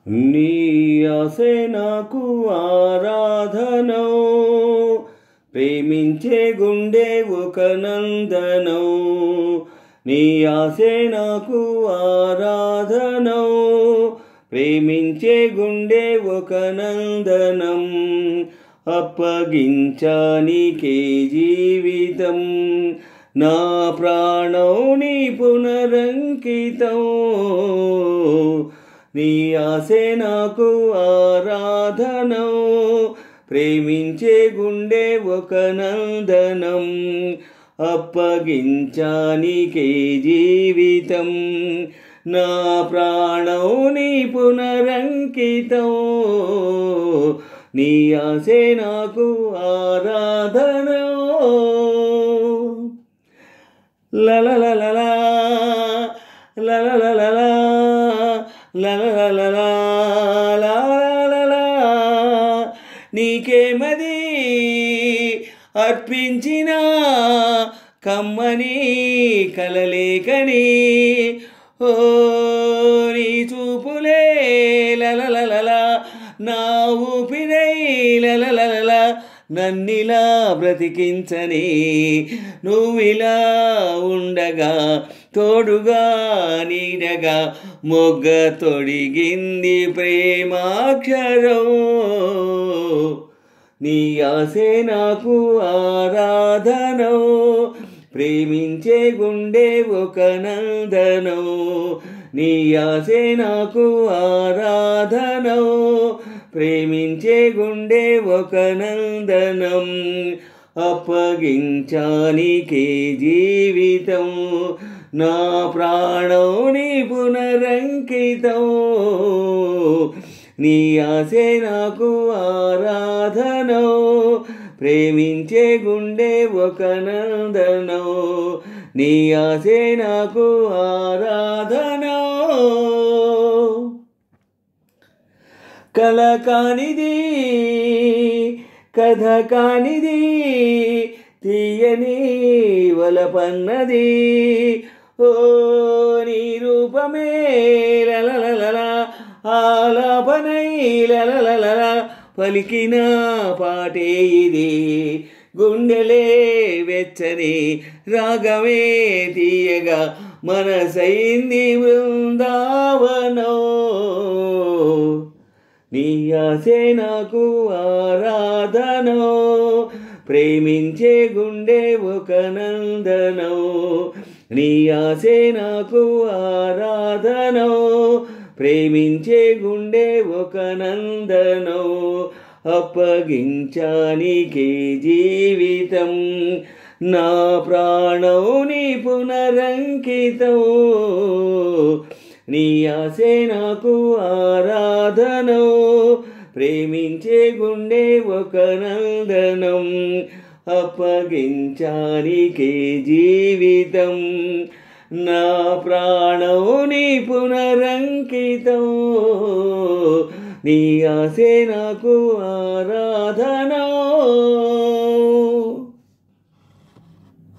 నీ ఆసే నాకు ఆరాధనో, ప్రేమించే గుండె ఒక నందనో. నీ ఆసే నాకు ఆరాధనో, ప్రేమించే గుండె ఒక నందనం. అప్పగించానికే జీవితం, నా ప్రాణం నీ పునరంకితం. నీ ఆసే నాకు ఆరాధనో, ప్రేమించే గుండె ఒక నందనం. అప్పగించానికే జీవితం, నా ప్రాణం నీ పునరంకితం. నీ ఆసే నాకు ఆరాధనో. లలలలలా లలలలలా లలలలలా లలలలా. నీకేమది అర్పించిన కమ్మని కలలేకని, ఓ నీ చూపులే లలలలలా, నా ఊపిరై లలలలలా. నన్నిలా బ్రతికించని నువ్విలా ఉండగా, తోడుగా నీడగా మొగ్గ తొడిగింది ప్రేమాక్షరం. నీ ఆసే నాకు ఆరాధనో, ప్రేమించే గుండె ఒక నందనో. నీ ఆసే నాకు ఆరాధనో, ప్రేమించే గుండె ఒక నందనం. అప్పగించానికే జీవితం, నా ప్రాణం నీ పునరంకితం. నీ ఆసే నాకు ఆరాధనో, ప్రేమించే గుండె ఒక నందనో. నీ ఆసే నాకు ఆరాధనో. కల కానిది కథ కానిది, తీయని వలపన్నది, ఓ నీ రూపమే లలలలలా, ఆలాపనై లలలలలా. పలికిన పాటే ఇది, గుండెలే వెచ్చని రాగమే తీయగా, మనసైంది బృందావనో. నీ ఆసే నాకు ఆరాధనో, ప్రేమించే గుండె ఒక నందనో. నీ ఆసే నాకు ఆరాధనో, ప్రేమించే గుండె ఒక నందనో. అప్పగించానికే జీవితం, నా ప్రాణం నీ పునరంకితం. నీ ఆసే నాకు ఆరాధనో, ప్రేమించే గుండె ఒక నందనం. అప్పగించానికే జీవితం, నా ప్రాణం నీ పునరంకితం. నీ ఆసే నాకు